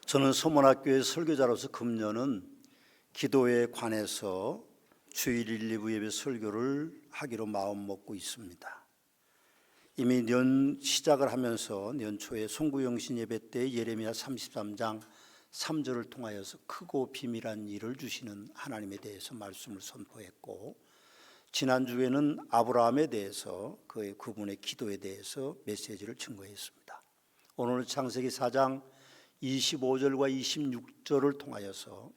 저는 소문학교의 설교자로서 금년은 기도에 관해서 주일 1, 2부 예배 설교를 하기로 마음먹고 있습니다. 이미 년 시작을 하면서 년초에 송구영신 예배 때 예레미야 33장 3절을 통하여서 크고 비밀한 일을 주시는 하나님에 대해서 말씀을 선포했고, 지난주에는 아브라함에 대해서 그분의 기도에 대해서 메시지를 증거했습니다. 오늘은 창세기 4장 25절과 26절을 통하여서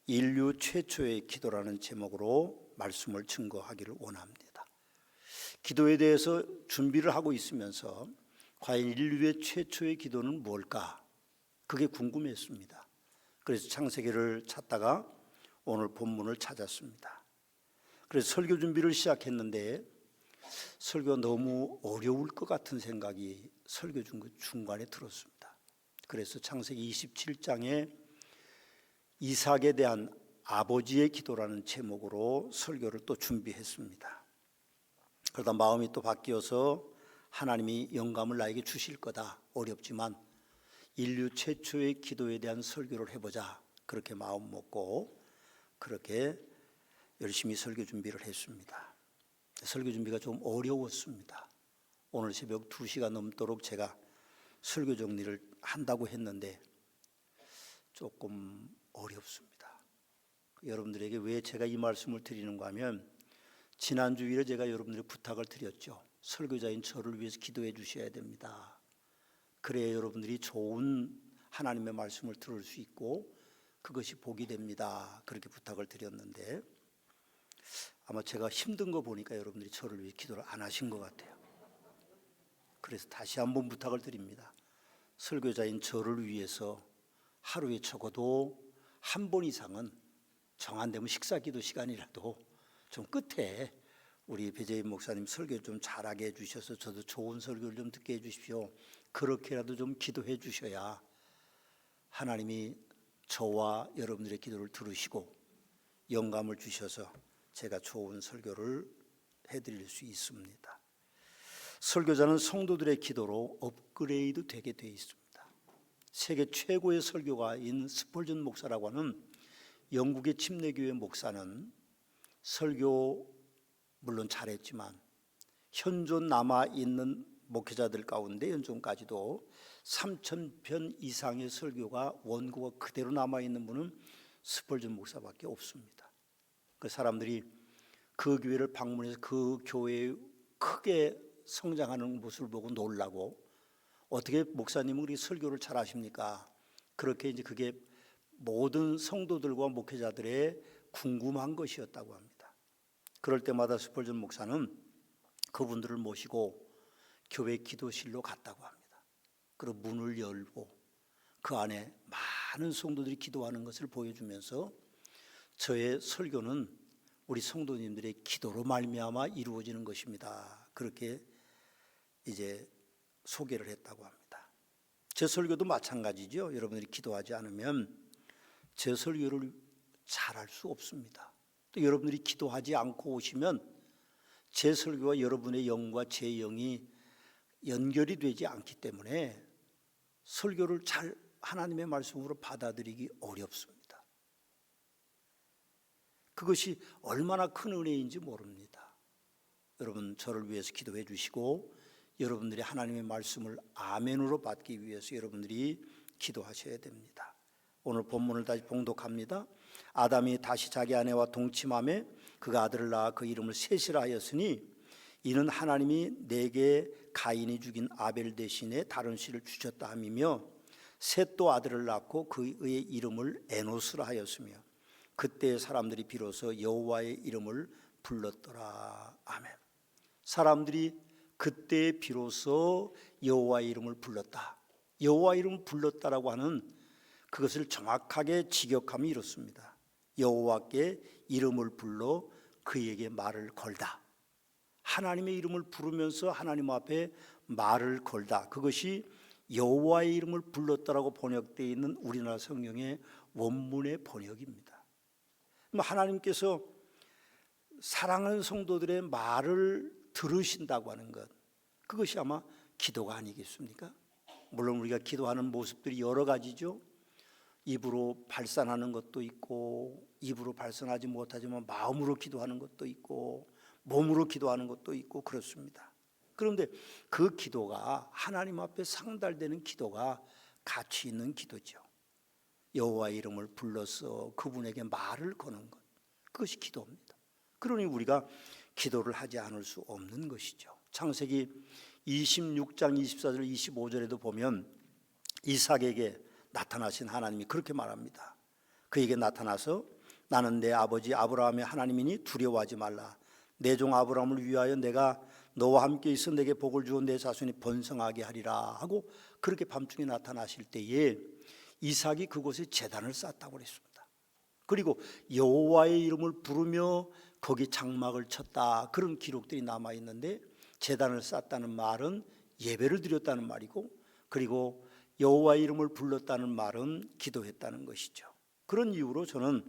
인류 최초의 기도라는 제목으로 말씀을 증거하기를 원합니다. 기도에 대해서 준비를 하고 있으면서 과연 인류의 최초의 기도는 뭘까? 그게 궁금했습니다. 그래서 창세기를 찾다가 오늘 본문을 찾았습니다. 그래서 설교 준비를 시작했는데 설교가 너무 어려울 것 같은 생각이 설교 중간에 들었습니다. 그래서 창세기 27장에 이삭에 대한 아버지의 기도라는 제목으로 설교를 또 준비했습니다. 그러다 마음이 또 바뀌어서 하나님이 영감을 나에게 주실 거다, 어렵지만 인류 최초의 기도에 대한 설교를 해보자, 그렇게 마음 먹고 그렇게 열심히 설교 준비를 했습니다. 설교 준비가 좀 어려웠습니다. 오늘 새벽 2시가 넘도록 제가 설교 정리를 한다고 했는데 조금 어렵습니다. 여러분들에게 왜 제가 이 말씀을 드리는가 하면, 지난 주일에 제가 여러분들에게 부탁을 드렸죠. 설교자인 저를 위해서 기도해 주셔야 됩니다. 그래야 여러분들이 좋은 하나님의 말씀을 들을 수 있고 그것이 복이 됩니다. 그렇게 부탁을 드렸는데 아마 제가 힘든 거 보니까 여러분들이 저를 위해 기도를 안 하신 것 같아요. 그래서 다시 한번 부탁을 드립니다. 설교자인 저를 위해서 하루에 적어도 한 번 이상은 정한되면 식사기도 시간이라도 좀 끝에 우리 배재인 목사님 설교 좀 잘하게 해주셔서 저도 좋은 설교를 좀 듣게 해주십시오. 그렇게라도 좀 기도해 주셔야 하나님이 저와 여러분들의 기도를 들으시고 영감을 주셔서 제가 좋은 설교를 해드릴 수 있습니다. 설교자는 성도들의 기도로 업그레이드 되게 되어 있습니다. 세계 최고의 설교가인 스펄전 목사라고 하는 영국의 침례교회 목사는 설교 물론 잘했지만 현존 남아있는 목회자들 가운데 현존까지도 3,000편 이상의 설교가 원고가 그대로 남아있는 분은 스펄전 목사밖에 없습니다. 그 사람들이 그 교회를 방문해서 그 교회의 크게 성장하는 모습을 보고 놀라고, 어떻게 목사님은 그렇게 설교를 잘 하십니까? 그렇게 이제 그게 모든 성도들과 목회자들의 궁금한 것이었다고 합니다. 그럴 때마다 스펄전 목사는 그분들을 모시고 교회 기도실로 갔다고 합니다. 그리고 문을 열고 그 안에 많은 성도들이 기도하는 것을 보여주면서 저의 설교는 우리 성도님들의 기도로 말미암아 이루어지는 것입니다. 그렇게 이제 소개를 했다고 합니다. 제 설교도 마찬가지죠. 여러분들이 기도하지 않으면 제 설교를 잘할 수 없습니다. 또 여러분들이 기도하지 않고 오시면 제 설교와 여러분의 영과 제 영이 연결이 되지 않기 때문에 설교를 잘 하나님의 말씀으로 받아들이기 어렵습니다. 그것이 얼마나 큰 은혜인지 모릅니다. 여러분 저를 위해서 기도해 주시고 여러분들이 하나님의 말씀을 아멘으로 받기 위해서 여러분들이 기도하셔야 됩니다. 오늘 본문을 다시 봉독합니다. 아담이 다시 자기 아내와 동침하며 그가 아들을 낳아 그 이름을 셋이라 하였으니 이는 하나님이 내게 가인이 죽인 아벨 대신에 다른 씨를 주셨다 함이며, 셋도 아들을 낳고 그의 이름을 에노스라 하였으며 그때 사람들이 비로소 여호와의 이름을 불렀더라. 아멘. 사람들이 그때 비로소 여호와의 이름을 불렀다. 여호와의 이름을 불렀다라고 하는 그것을 정확하게 직역하면 이렇습니다. 여호와께 이름을 불러 그에게 말을 걸다. 하나님의 이름을 부르면서 하나님 앞에 말을 걸다. 그것이 여호와의 이름을 불렀다라고 번역되어 있는 우리나라 성경의 원문의 번역입니다. 하나님께서 사랑하는 성도들의 말을 들으신다고 하는 것, 그것이 아마 기도가 아니겠습니까? 물론 우리가 기도하는 모습들이 여러 가지죠. 입으로 발산하는 것도 있고, 입으로 발산하지 못하지만 마음으로 기도하는 것도 있고, 몸으로 기도하는 것도 있고 그렇습니다. 그런데 그 기도가 하나님 앞에 상달되는 기도가 가치 있는 기도죠. 여호와의 이름을 불러서 그분에게 말을 거는 것, 그것이 기도입니다. 그러니 우리가 기도를 하지 않을 수 없는 것이죠. 창세기 26장 24절 25절에도 보면 이삭에게 나타나신 하나님이 그렇게 말합니다. 그에게 나타나서 나는 내 아버지 아브라함의 하나님이니 두려워하지 말라. 내 종 아브라함을 위하여 내가 너와 함께 있어 내게 복을 주어 내 자손이 번성하게 하리라 하고 그렇게 밤중에 나타나실 때에 이삭이 그곳에 제단을 쌓았다고 그랬습니다. 그리고 여호와의 이름을 부르며 거기 장막을 쳤다, 그런 기록들이 남아있는데, 제단을 쌓았다는 말은 예배를 드렸다는 말이고, 그리고 여호와의 이름을 불렀다는 말은 기도했다는 것이죠. 그런 이유로 저는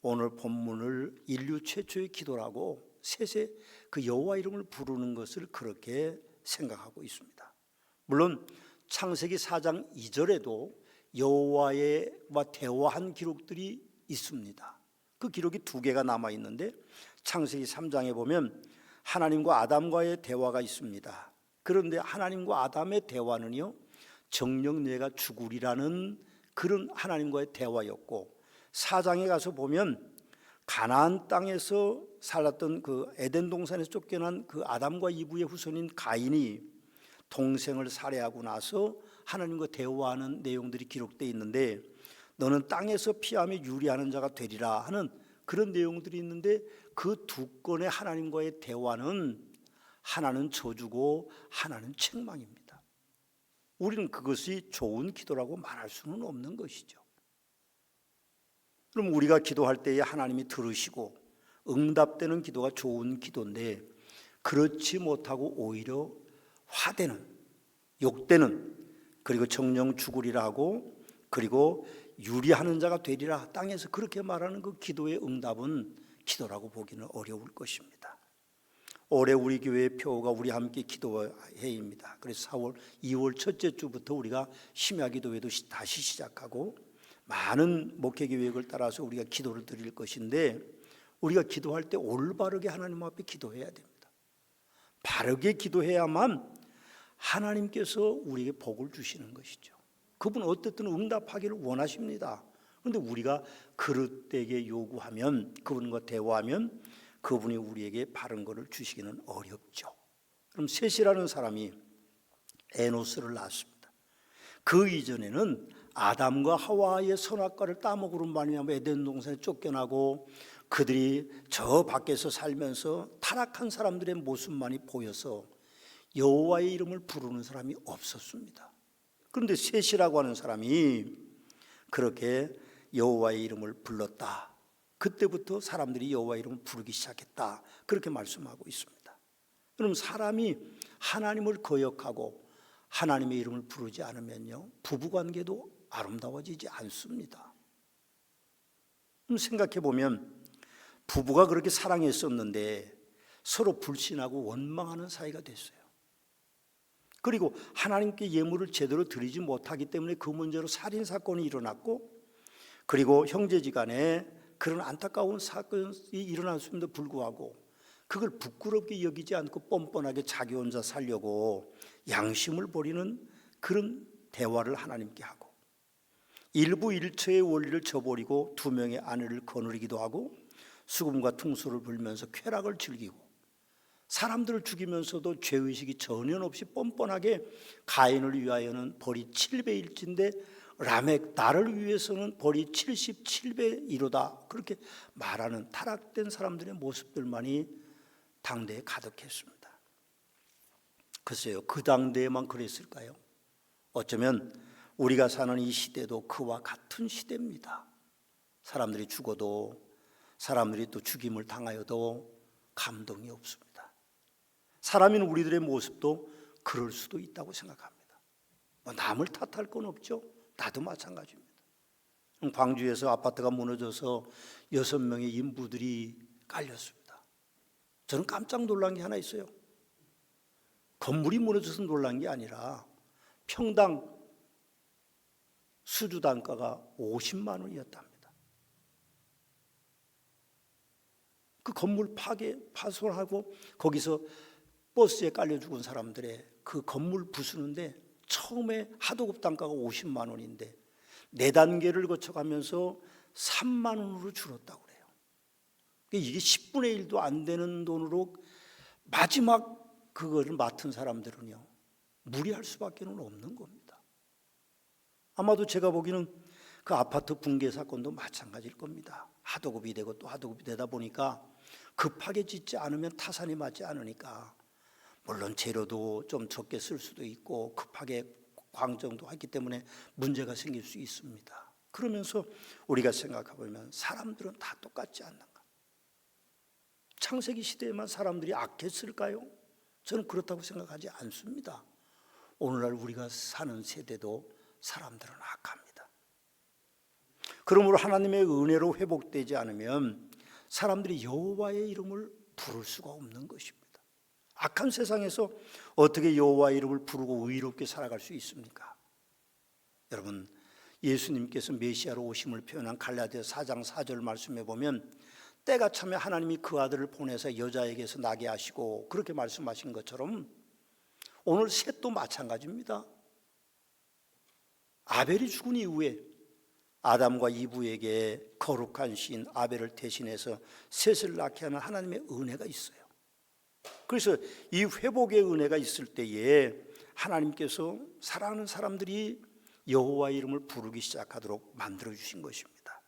오늘 본문을 인류 최초의 기도라고 셋의 그 여호와 이름을 부르는 것을 그렇게 생각하고 있습니다. 물론 창세기 4장 2절에도 여호와와 대화한 기록들이 있습니다. 그 기록이 2개가 남아 있는데, 창세기 3장에 보면 하나님과 아담과의 대화가 있습니다. 그런데 하나님과 아담의 대화는요, 정녕 내가 죽으리라는 그런 하나님과의 대화였고, 4장에 가서 보면 가나안 땅에서 살았던 그 에덴 동산에서 쫓겨난 그 아담과 이브의 후손인 가인이 동생을 살해하고 나서 하나님과 대화하는 내용들이 기록되어 있는데, 너는 땅에서 피하며 유리하는 자가 되리라 하는 그런 내용들이 있는데, 그 두 건의 하나님과의 대화는 하나는 저주고 하나는 책망입니다. 우리는 그것이 좋은 기도라고 말할 수는 없는 것이죠. 그럼 우리가 기도할 때에 하나님이 들으시고 응답되는 기도가 좋은 기도인데, 그렇지 못하고 오히려 화되는, 욕되는, 그리고 정녕 죽으리라 하고 그리고 유리하는 자가 되리라 땅에서 그렇게 말하는 그 기도의 응답은 기도라고 보기는 어려울 것입니다. 올해 우리 교회의 표가 우리 함께 기도회입니다. 그래서 2월 첫째 주부터 우리가 심야 기도회도 다시 시작하고 많은 목회 계획을 따라서 우리가 기도를 드릴 것인데, 우리가 기도할 때 올바르게 하나님 앞에 기도해야 됩니다. 바르게 기도해야만 하나님께서 우리에게 복을 주시는 것이죠. 그분 어쨌든 응답하기를 원하십니다. 그런데 우리가 그릇되게 요구하면, 그분과 대화하면 그분이 우리에게 바른 것을 주시기는 어렵죠. 그럼 셋이라는 사람이 에노스를 낳았습니다. 그 이전에는 아담과 하와의 선악과를 따먹으로 말미암아 에덴 동산에 쫓겨나고 그들이 저 밖에서 살면서 타락한 사람들의 모습만이 보여서 여호와의 이름을 부르는 사람이 없었습니다. 그런데 셋이라고 하는 사람이 그렇게 여호와의 이름을 불렀다. 그때부터 사람들이 여호와의 이름을 부르기 시작했다. 그렇게 말씀하고 있습니다. 그럼 사람이 하나님을 거역하고 하나님의 이름을 부르지 않으면요, 부부관계도 아름다워지지 않습니다. 그럼 생각해 보면 부부가 그렇게 사랑했었는데 서로 불신하고 원망하는 사이가 됐어요. 그리고 하나님께 예물을 제대로 드리지 못하기 때문에 그 문제로 살인사건이 일어났고, 그리고 형제지간에 그런 안타까운 사건이 일어났음에도 불구하고 그걸 부끄럽게 여기지 않고 뻔뻔하게 자기 혼자 살려고 양심을 버리는 그런 대화를 하나님께 하고, 일부 일처의 원리를 저버리고 두 명의 아내를 거느리기도 하고 수금과 퉁소를 불면서 쾌락을 즐기고, 사람들을 죽이면서도 죄의식이 전혀 없이 뻔뻔하게 가인을 위하여는 벌이 7배일진데 라멕 나를 위해서는 벌이 77배이로다, 그렇게 말하는 타락된 사람들의 모습들만이 당대에 가득했습니다. 글쎄요, 그 당대에만 그랬을까요? 어쩌면 우리가 사는 이 시대도 그와 같은 시대입니다. 사람들이 죽어도, 사람들이 또 죽임을 당하여도 감동이 없습니다. 사람인 우리들의 모습도 그럴 수도 있다고 생각합니다. 남을 탓할 건 없죠. 나도 마찬가지입니다. 광주에서 아파트가 무너져서 6명의 인부들이 깔렸습니다. 저는 깜짝 놀란 게 하나 있어요. 건물이 무너져서 놀란 게 아니라 평당 수주 단가가 50만 원이었답니다. 그 건물 파손하고 거기서 버스에 깔려 죽은 사람들의 그 건물 부수는데 처음에 하도급 단가가 50만 원인데 4단계를 거쳐가면서 3만 원으로 줄었다고 그래요. 이게 10분의 1도 안 되는 돈으로 마지막 그거를 맡은 사람들은요, 무리할 수밖에 없는 겁니다. 아마도 제가 보기에는 그 아파트 붕괴 사건도 마찬가지일 겁니다. 하도급이 되고 또 하도급이 되다 보니까 급하게 짓지 않으면 타산이 맞지 않으니까, 물론 재료도 좀 적게 쓸 수도 있고 급하게 광정도 했기 때문에 문제가 생길 수 있습니다. 그러면서 우리가 생각해보면 사람들은 다 똑같지 않는가? 창세기 시대에만 사람들이 악했을까요? 저는 그렇다고 생각하지 않습니다. 오늘날 우리가 사는 세대도 사람들은 악합니다. 그러므로 하나님의 은혜로 회복되지 않으면 사람들이 여호와의 이름을 부를 수가 없는 것입니다. 악한 세상에서 어떻게 여호와의 이름을 부르고 의롭게 살아갈 수 있습니까? 여러분, 예수님께서 메시아로 오심을 표현한 갈라디아 4장 4절 말씀에 보면 때가 차면 하나님이 그 아들을 보내서 여자에게서 나게 하시고 그렇게 말씀하신 것처럼 오늘 셋도 마찬가지입니다. 아벨이 죽은 이후에 아담과 이브에게 거룩한 신 아벨을 대신해서 셋을 낳게 하는 하나님의 은혜가 있어요. 그래서 이 회복의 은혜가 있을 때에 하나님께서 사랑하는 사람들이 여호와의 이름을 부르기 시작하도록 만들어주신 것입니다.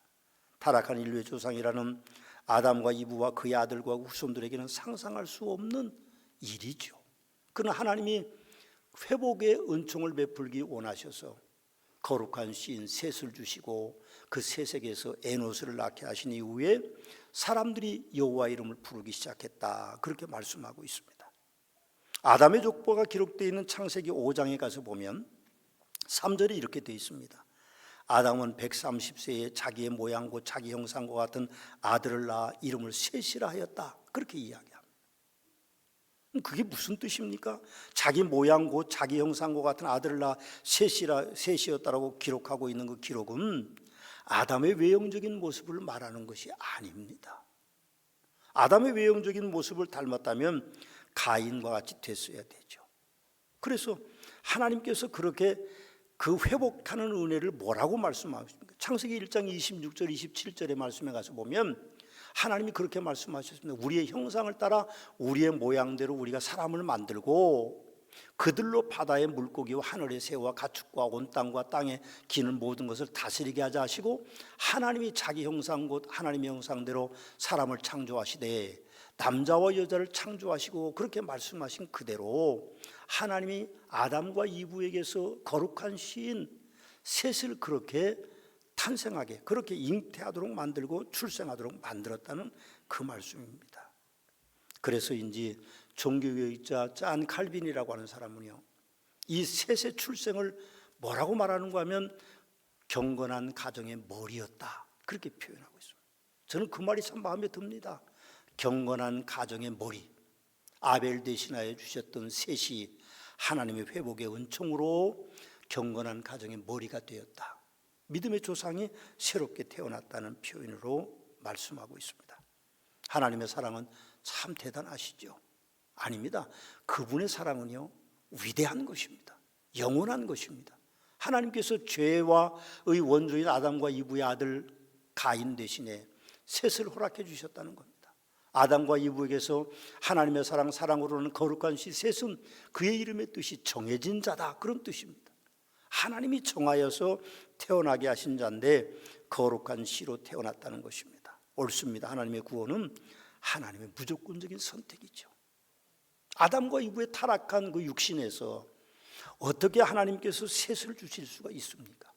타락한 인류의 조상이라는 아담과 이브와 그의 아들과 후손들에게는 상상할 수 없는 일이죠. 그러나 하나님이 회복의 은총을 베풀기 원하셔서 거룩한 신 셋을 주시고 그 셋에게서 에노스를 낳게 하신 이후에 사람들이 여호와 이름을 부르기 시작했다, 그렇게 말씀하고 있습니다. 아담의 족보가 기록되어 있는 창세기 5장에 가서 보면 3절에 이렇게 되어 있습니다. 아담은 130세에 자기의 모양 곧 자기 형상과 같은 아들을 낳아 이름을 셋이라 하였다, 그렇게 이야기합니다. 그게 무슨 뜻입니까? 자기 모양 곧 자기 형상과 같은 아들을 낳아 셋이었다라고 기록하고 있는 그 기록은 아담의 외형적인 모습을 말하는 것이 아닙니다. 아담의 외형적인 모습을 닮았다면 가인과 같이 됐어야 되죠. 그래서 하나님께서 그렇게 그 회복하는 은혜를 뭐라고 말씀하십니까? 창세기 1장 26절 27절의 말씀에 가서 보면 하나님이 그렇게 말씀하셨습니다. 우리의 형상을 따라 우리의 모양대로 우리가 사람을 만들고 그들로 바다의 물고기와 하늘의 새와 가축과 온 땅과 땅에 기는 모든 것을 다스리게 하자 하시고, 하나님이 자기 형상 곧 하나님의 형상대로 사람을 창조하시되 남자와 여자를 창조하시고 그렇게 말씀하신 그대로 하나님이 아담과 이브에게서 거룩한 신 셋을 그렇게 탄생하게, 그렇게 잉태하도록 만들고 출생하도록 만들었다는 그 말씀입니다. 그래서인지 종교개혁자 짠 칼빈이라고 하는 사람은요, 이 셋의 출생을 뭐라고 말하는가 하면 경건한 가정의 머리였다, 그렇게 표현하고 있습니다. 저는 그 말이 참 마음에 듭니다. 경건한 가정의 머리, 아벨 대신하여 주셨던 셋이 하나님의 회복의 은총으로 경건한 가정의 머리가 되었다, 믿음의 조상이 새롭게 태어났다는 표현으로 말씀하고 있습니다. 하나님의 사랑은 참 대단하시죠? 아닙니다. 그분의 사랑은요, 위대한 것입니다. 영원한 것입니다. 하나님께서 죄와의 원조인 아담과 이브의 아들 가인 대신에 셋을 허락해 주셨다는 겁니다. 아담과 이브에게서 하나님의 사랑으로는 거룩한 시 셋은 그의 이름의 뜻이 정해진 자다, 그런 뜻입니다. 하나님이 정하여서 태어나게 하신 자인데 거룩한 시로 태어났다는 것입니다. 옳습니다. 하나님의 구원은 하나님의 무조건적인 선택이죠. 아담과 이브의 타락한 그 육신에서 어떻게 하나님께서 셋을 주실 수가 있습니까?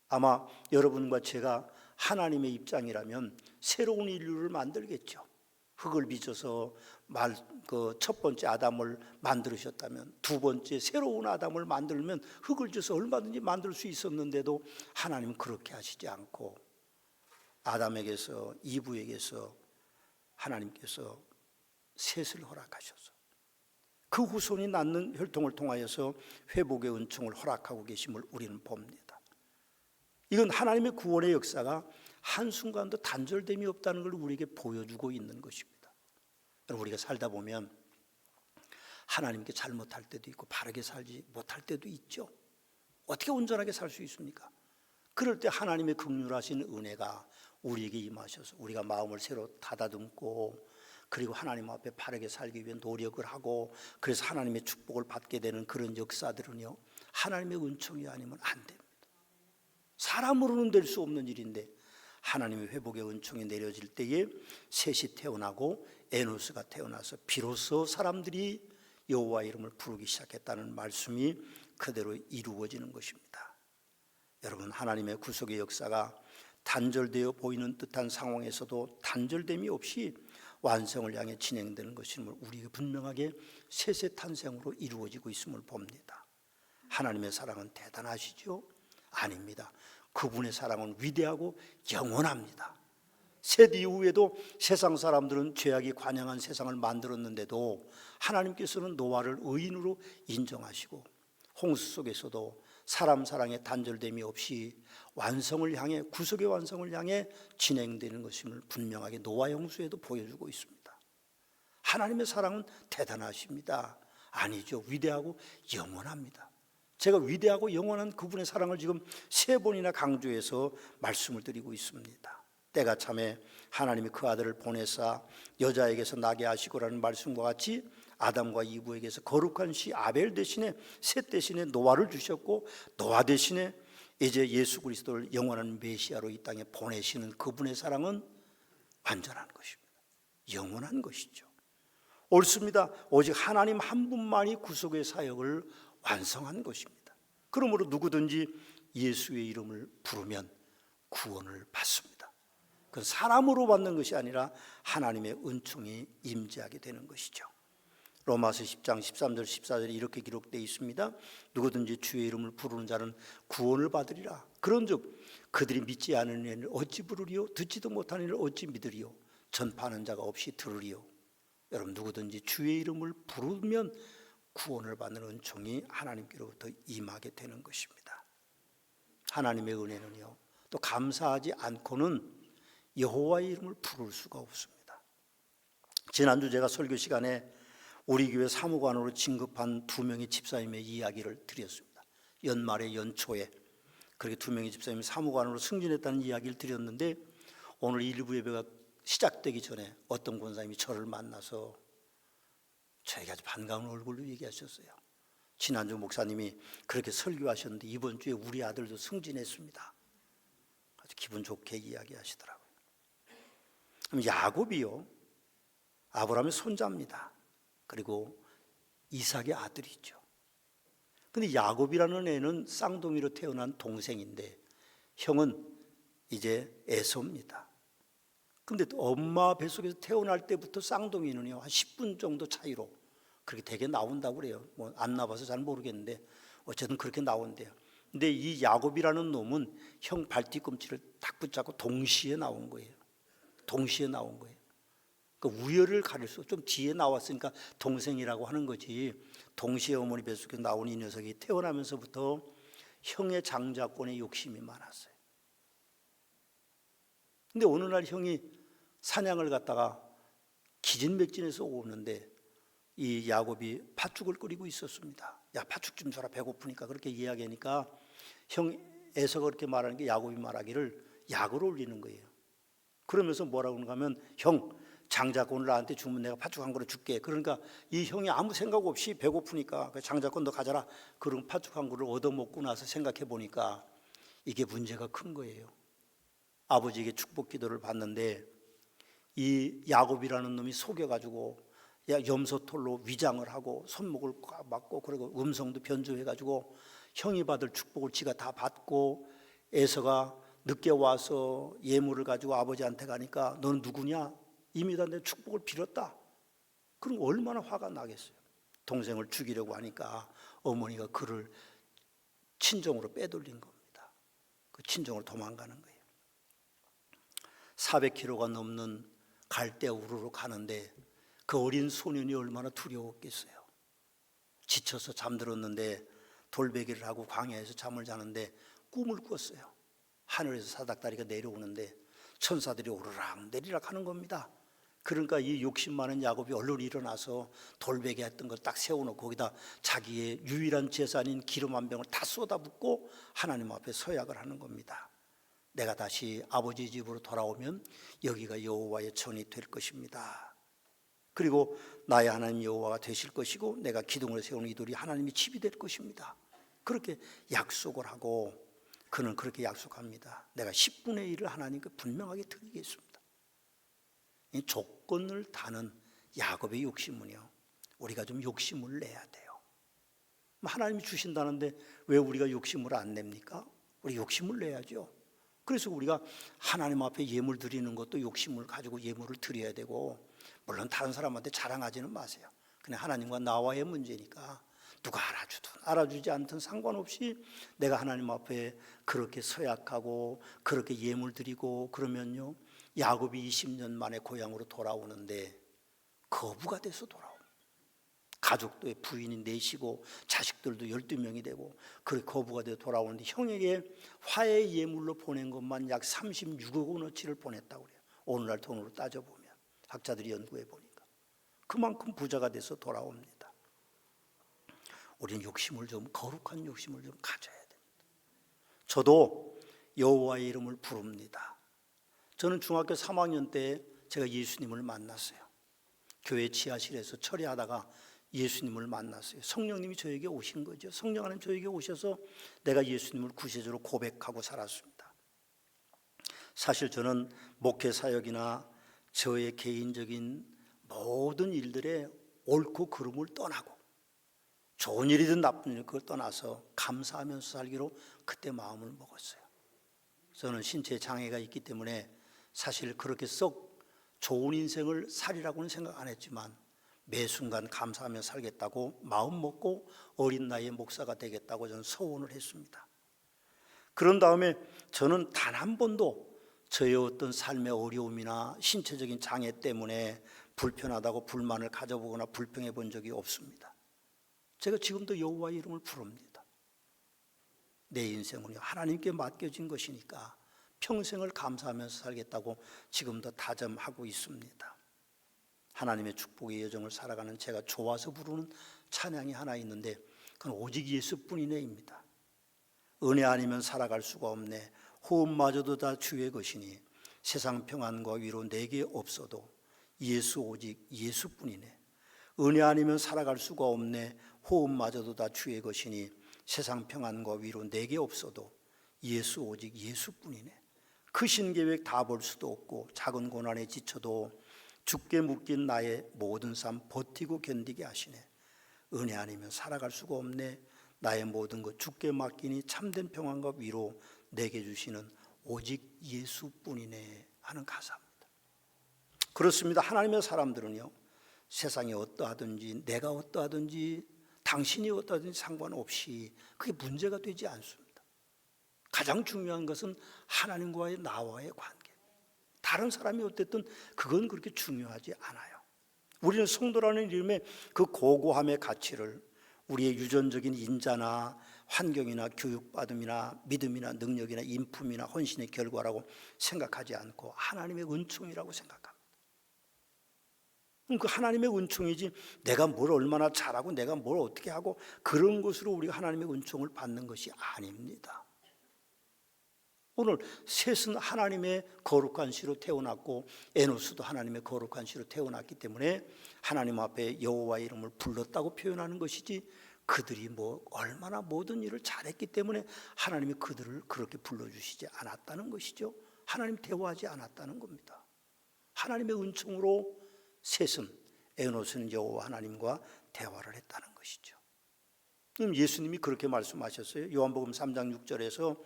아마 여러분과 제가 하나님의 입장이라면 새로운 인류를 만들겠죠. 흙을 빚어서 첫 번째 아담을 만들으셨다면 두 번째 새로운 아담을 만들면 흙을 져서 얼마든지 만들 수 있었는데도 하나님은 그렇게 하시지 않고 아담에게서 이브에게서 하나님께서 셋을 허락하셔서 그 후손이 낳는 혈통을 통하여서 회복의 은총을 허락하고 계심을 우리는 봅니다. 이건 하나님의 구원의 역사가 한순간도 단절됨이 없다는 걸 우리에게 보여주고 있는 것입니다. 우리가 살다 보면 하나님께 잘못할 때도 있고 바르게 살지 못할 때도 있죠. 어떻게 온전하게 살 수 있습니까? 그럴 때 하나님의 긍휼하신 은혜가 우리에게 임하셔서 우리가 마음을 새로 닫아듬고 그리고 하나님 앞에 바르게 살기 위해 노력을 하고 그래서 하나님의 축복을 받게 되는 그런 역사들은요, 하나님의 은총이 아니면 안 됩니다. 사람으로는 될 수 없는 일인데 하나님의 회복의 은총이 내려질 때에 셋이 태어나고 에노스가 태어나서 비로소 사람들이 여호와 이름을 부르기 시작했다는 말씀이 그대로 이루어지는 것입니다. 여러분, 하나님의 구속의 역사가 단절되어 보이는 듯한 상황에서도 단절됨이 없이 완성을 향해 진행되는 것임을 우리에게 분명하게 셋의 탄생으로 이루어지고 있음을 봅니다. 하나님의 사랑은 대단하시죠? 아닙니다. 그분의 사랑은 위대하고 영원합니다. 셋 이후에도 세상 사람들은 죄악이 관영한 세상을 만들었는데도 하나님께서는 노아를 의인으로 인정하시고 홍수 속에서도 사람 사랑의 단절됨이 없이 완성을 향해 구속의 완성을 향해 진행되는 것임을 분명하게 노아 홍수에도 보여주고 있습니다. 하나님의 사랑은 대단하십니다. 아니죠. 위대하고 영원합니다. 제가 위대하고 영원한 그분의 사랑을 지금 3번이나 강조해서 말씀을 드리고 있습니다. 때가 참에 하나님이 그 아들을 보내사 여자에게서 나게 하시고라는 말씀과 같이 아담과 이브에게서 거룩한 시 아벨 대신에 셋 대신에 노아를 주셨고 노아 대신에 이제 예수 그리스도를 영원한 메시아로 이 땅에 보내시는 그분의 사랑은 완전한 것입니다. 영원한 것이죠. 옳습니다. 오직 하나님 한 분만이 구속의 사역을 완성한 것입니다. 그러므로 누구든지 예수의 이름을 부르면 구원을 받습니다. 그건 사람으로 받는 것이 아니라 하나님의 은총이 임재하게 되는 것이죠. 로마서 10장 13절 14절에 이렇게 기록되어 있습니다. 누구든지 주의 이름을 부르는 자는 구원을 받으리라. 그런즉 그들이 믿지 않는 이를 어찌 부르리요? 듣지도 못하는 이를 어찌 믿으리요? 전파하는 자가 없이 들으리요? 여러분, 누구든지 주의 이름을 부르면 구원을 받는 은총이 하나님께로부터 임하게 되는 것입니다. 하나님의 은혜는요, 또 감사하지 않고는 여호와의 이름을 부를 수가 없습니다. 지난주 제가 설교 시간에 우리 교회 사무관으로 진급한 2명의 집사님의 이야기를 드렸습니다. 연말에 연초에 그렇게 2명의 집사님이 사무관으로 승진했다는 이야기를 드렸는데, 오늘 일부 예배가 시작되기 전에 어떤 권사님이 저를 만나서 저에게 아주 반가운 얼굴로 얘기하셨어요. 지난주 목사님이 그렇게 설교하셨는데 이번 주에 우리 아들도 승진했습니다. 아주 기분 좋게 이야기하시더라고요. 그럼 야곱이요, 아브라함의 손자입니다. 그리고 이삭의 아들이죠. 근데 야곱이라는 애는 쌍둥이로 태어난 동생인데 형은 이제 에서입니다. 근데 엄마 뱃속에서 태어날 때부터 쌍둥이는요, 한 10분 정도 차이로 그렇게 되게 나온다고 그래요. 뭐 안 나봐서 잘 모르겠는데 어쨌든 그렇게 나온대요. 근데 이 야곱이라는 놈은 형 발뒤꿈치를 딱 붙잡고 동시에 나온 거예요. 동시에 나온 거예요. 그 우열을 가릴 수, 좀 뒤에 나왔으니까 동생이라고 하는 거지, 동시에 어머니 뱃속에서 나온 이 녀석이 태어나면서부터 형의 장자권에 욕심이 많았어요. 근데 어느 날 형이 사냥을 갔다가 기진맥진해서 오는데 이 야곱이 팥죽을 끓이고 있었습니다. 야, 팥죽 좀 줘라, 배고프니까. 그렇게 이야기하니까 형 에서가 그렇게 말하는 게 야곱이 말하기를 약을 올리는 거예요. 그러면서 뭐라고 하는가 하면, 형 장자권을 나한테 주면 내가 팥죽 한 그릇 줄게. 그러니까 이 형이 아무 생각 없이 배고프니까 장자권 너 가져라. 그럼 팥죽 한 그릇을 얻어먹고 나서 생각해 보니까 이게 문제가 큰 거예요. 아버지에게 축복 기도를 받는데 이 야곱이라는 놈이 속여가지고 염소털로 위장을 하고 손목을 막고 그리고 음성도 변조해가지고 형이 받을 축복을 지가 다 받고, 에서가 늦게 와서 예물을 가지고 아버지한테 가니까 너는 누구냐? 이미 다 내 축복을 빌었다. 그럼 얼마나 화가 나겠어요. 동생을 죽이려고 하니까 어머니가 그를 친정으로 빼돌린 겁니다. 그 친정으로 도망가는 거예요. 400km가 넘는 갈대우르로 가는데 그 어린 소년이 얼마나 두려웠겠어요. 지쳐서 잠들었는데 돌베개를 하고 광야에서 잠을 자는데 꿈을 꿨어요. 하늘에서 사닥다리가 내려오는데 천사들이 오르락 내리락 하는 겁니다. 그러니까 이 욕심 많은 야곱이 얼른 일어나서 돌베개 했던 걸 딱 세워놓고 거기다 자기의 유일한 재산인 기름 한 병을 다 쏟아붓고 하나님 앞에 서약을 하는 겁니다. 내가 다시 아버지 집으로 돌아오면 여기가 여호와의 전이 될 것입니다. 그리고 나의 하나님 여호와가 되실 것이고 내가 기둥을 세우는 이 돌이 하나님의 집이 될 것입니다. 그렇게 약속을 하고 그는 그렇게 약속합니다. 내가 10분의 1을 하나님께 분명하게 드리겠습니다. 이 조건을 다는 야곱의 욕심은요, 우리가 좀 욕심을 내야 돼요. 하나님이 주신다는데 왜 우리가 욕심을 안 냅니까? 우리 욕심을 내야죠. 그래서 우리가 하나님 앞에 예물 드리는 것도 욕심을 가지고 예물을 드려야 되고, 물론 다른 사람한테 자랑하지는 마세요. 그냥 하나님과 나와의 문제니까 누가 알아주든 알아주지 않든 상관없이 내가 하나님 앞에 그렇게 서약하고 그렇게 예물 드리고 그러면요, 야곱이 20년 만에 고향으로 돌아오는데 거부가 돼서 돌아옵니다. 가족도 부인이 넷이고 자식들도 12명이 되고 그렇게 거부가 돼서 돌아오는데 형에게 화해 예물로 보낸 것만 약 36억 원어치를 보냈다고 그래요. 오늘날 돈으로 따져보면, 학자들이 연구해 보니까 그만큼 부자가 돼서 돌아옵니다. 우리는 욕심을 좀, 거룩한 욕심을 좀 가져야 됩니다. 저도 여호와의 이름을 부릅니다. 저는 중학교 3학년 때 제가 예수님을 만났어요. 교회 지하실에서 철회하다가 예수님을 만났어요. 성령님이 저에게 오신 거죠. 성령 하나님 저에게 오셔서 내가 예수님을 구세주로 고백하고 살았습니다. 사실 저는 목회 사역이나 저의 개인적인 모든 일들에 옳고 그름을 떠나고 좋은 일이든 나쁜 일 그걸 떠나서 감사하면서 살기로 그때 마음을 먹었어요. 저는 신체 장애가 있기 때문에 사실 그렇게 썩 좋은 인생을 살이라고는 생각 안 했지만 매 순간 감사하며 살겠다고 마음 먹고 어린 나이에 목사가 되겠다고 저는 서원을 했습니다. 그런 다음에 저는 단 한 번도 저의 어떤 삶의 어려움이나 신체적인 장애 때문에 불편하다고 불만을 가져보거나 불평해 본 적이 없습니다. 제가 지금도 여호와의 이름을 부릅니다. 내 인생은요, 하나님께 맡겨진 것이니까 평생을 감사하면서 살겠다고 지금도 다짐하고 있습니다. 하나님의 축복의 여정을 살아가는 제가 좋아서 부르는 찬양이 하나 있는데 그건 오직 예수뿐이네입니다. 은혜 아니면 살아갈 수가 없네. 호흡마저도 다 주의 것이니 세상 평안과 위로 내게 없어도 예수 오직 예수뿐이네. 은혜 아니면 살아갈 수가 없네. 호흡마저도 다 주의 것이니 세상 평안과 위로 내게 없어도 예수 오직 예수뿐이네. 크신 계획 다 볼 수도 없고 작은 고난에 지쳐도 죽게 묶인 나의 모든 삶 버티고 견디게 하시네. 은혜 아니면 살아갈 수가 없네. 나의 모든 것 죽게 맡기니 참된 평안과 위로 내게 주시는 오직 예수뿐이네 하는 가사입니다. 그렇습니다. 하나님의 사람들은요, 세상이 어떠하든지 내가 어떠하든지 당신이 어떠하든지 상관없이 그게 문제가 되지 않습니다. 가장 중요한 것은 하나님과의 나와의 관계. 다른 사람이 어쨌든 그건 그렇게 중요하지 않아요. 우리는 성도라는 이름의 그 고고함의 가치를 우리의 유전적인 인자나 환경이나 교육받음이나 믿음이나 능력이나 인품이나 헌신의 결과라고 생각하지 않고 하나님의 은총이라고 생각합니다. 그 하나님의 은총이지 내가 뭘 얼마나 잘하고 내가 뭘 어떻게 하고 그런 것으로 우리가 하나님의 은총을 받는 것이 아닙니다. 오늘 셋은 하나님의 거룩한 씨로 태어났고 에노스도 하나님의 거룩한 씨로 태어났기 때문에 하나님 앞에 여호와의 이름을 불렀다고 표현하는 것이지 그들이 뭐 얼마나 모든 일을 잘했기 때문에 하나님이 그들을 그렇게 불러주시지 않았다는 것이죠. 하나님 대화하지 않았다는 겁니다. 하나님의 은총으로 셋은 에노스는 여호와 하나님과 대화를 했다는 것이죠. 예수님이 그렇게 말씀하셨어요. 요한복음 3장 6절에서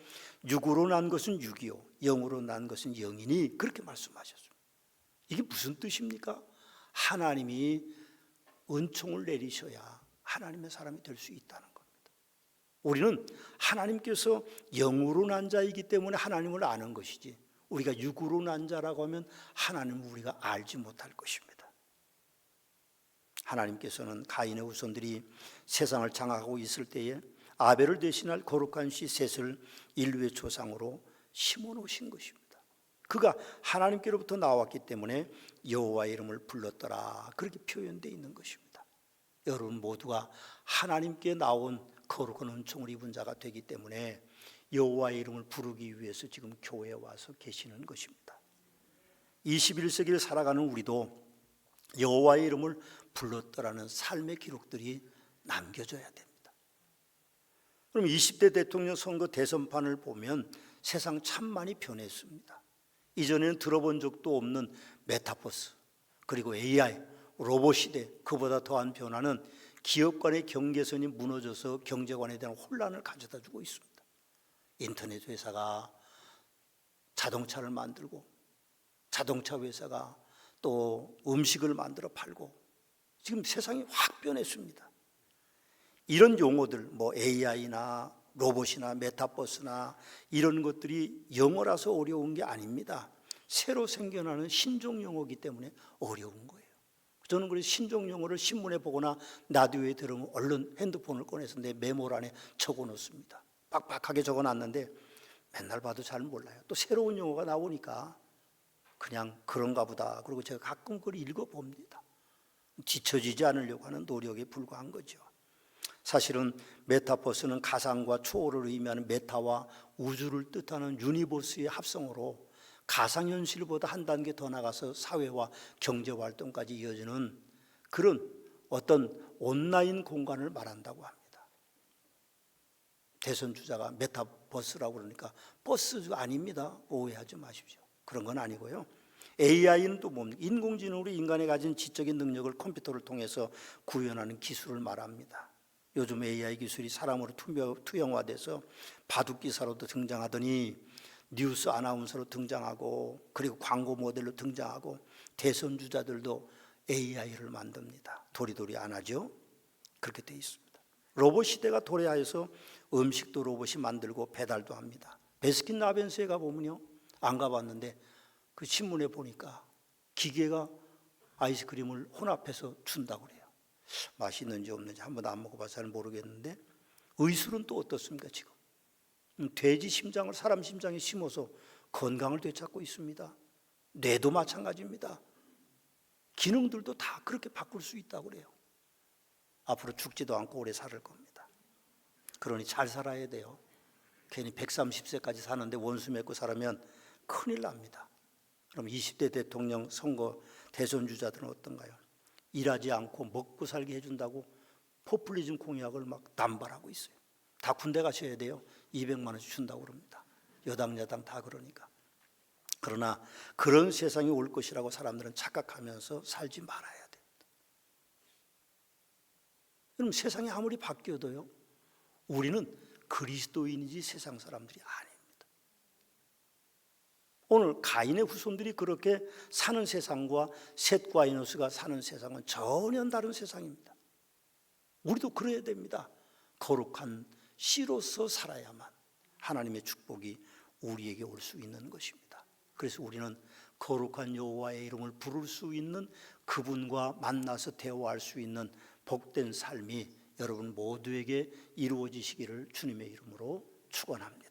육으로 난 것은 육이요 영으로 난 것은 영이니 그렇게 말씀하셨어요. 이게 무슨 뜻입니까? 하나님이 은총을 내리셔야 하나님의 사람이 될 수 있다는 겁니다. 우리는 하나님께서 영으로 난 자이기 때문에 하나님을 아는 것이지 우리가 육으로 난 자라고 하면 하나님을 우리가 알지 못할 것입니다. 하나님께서는 가인의 후손들이 세상을 장악하고 있을 때에 아벨을 대신할 거룩한 씨 셋을 인류의 조상으로 심어 놓으신 것입니다. 그가 하나님께로부터 나왔기 때문에 여호와의 이름을 불렀더라, 그렇게 표현되어 있는 것입니다. 여러분 모두가 하나님께 나온 거룩한 은총을 입은 자가 되기 때문에 여호와의 이름을 부르기 위해서 지금 교회에 와서 계시는 것입니다. 21세기를 살아가는 우리도 여호와의 이름을 불렀더라는 삶의 기록들이 남겨져야 됩니다. 그럼 20대 대통령 선거 대선판을 보면 세상 참 많이 변했습니다. 이전에는 들어본 적도 없는 메타버스, 그리고 AI, 로봇 시대, 그보다 더한 변화는 기업 간의 경계선이 무너져서 경제관에 대한 혼란을 가져다 주고 있습니다. 인터넷 회사가 자동차를 만들고, 자동차 회사가 또 음식을 만들어 팔고, 지금 세상이 확 변했습니다. 이런 용어들, 뭐 AI나 로봇이나 메타버스나 이런 것들이 영어라서 어려운 게 아닙니다. 새로 생겨나는 신종 용어이기 때문에 어려운 거예요. 저는 그래서 신종 용어를 신문에 보거나 라디오에 들으면 얼른 핸드폰을 꺼내서 내 메모 안에 적어 놓습니다. 빡빡하게 적어 놨는데 맨날 봐도 잘 몰라요. 또 새로운 용어가 나오니까 그냥 그런가 보다. 그리고 제가 가끔 그걸 읽어봅니다. 지쳐지지 않으려고 하는 노력에 불과한 거죠. 사실은 메타버스는 가상과 초월을 의미하는 메타와 우주를 뜻하는 유니버스의 합성어로 가상현실보다 한 단계 더 나가서 사회와 경제활동까지 이어지는 그런 어떤 온라인 공간을 말한다고 합니다. 대선 주자가 메타버스라고 그러니까 버스가 아닙니다. 오해하지 마십시오. 그런 건 아니고요. AI는 또 뭡니까? 인공지능으로 인간이 가진 지적인 능력을 컴퓨터를 통해서 구현하는 기술을 말합니다. 요즘 AI 기술이 사람으로 투영화돼서 바둑기사로도 등장하더니 뉴스 아나운서로 등장하고, 그리고 광고 모델로 등장하고, 대선 주자들도 AI를 만듭니다. 도리도리 안 하죠? 그렇게 돼 있습니다. 로봇 시대가 도래하여서 음식도 로봇이 만들고 배달도 합니다. 베스킨 라빈스에 가보면요, 안 가봤는데 그 신문에 보니까 기계가 아이스크림을 혼합해서 준다고 그래요. 맛있는지 없는지 한 번도 안 먹어봐서 잘 모르겠는데, 의술은 또 어떻습니까? 지금 돼지 심장을 사람 심장에 심어서 건강을 되찾고 있습니다. 뇌도 마찬가지입니다. 기능들도 다 그렇게 바꿀 수 있다고 그래요. 앞으로 죽지도 않고 오래 살 겁니다. 그러니 잘 살아야 돼요. 괜히 130세까지 사는데 원수 맺고 살면 큰일 납니다. 그럼 20대 대통령 선거 대선 주자들은 어떤가요? 일하지 않고 먹고 살게 해준다고 포퓰리즘 공약을 막 남발하고 있어요. 다 군대 가셔야 돼요. 200만 원씩 준다고 그럽니다. 여당 야당 다 그러니까. 그러나 그런 세상이 올 것이라고 사람들은 착각하면서 살지 말아야 됩니다. 그럼 세상이 아무리 바뀌어도요, 우리는 그리스도인이지 세상 사람들이 아닙니다. 오늘 가인의 후손들이 그렇게 사는 세상과 셋과 이노스가 사는 세상은 전혀 다른 세상입니다. 우리도 그래야 됩니다. 거룩한 씨로서 살아야만 하나님의 축복이 우리에게 올 수 있는 것입니다. 그래서 우리는 거룩한 여호와의 이름을 부를 수 있는, 그분과 만나서 대화할 수 있는 복된 삶이 여러분 모두에게 이루어지시기를 주님의 이름으로 축원합니다.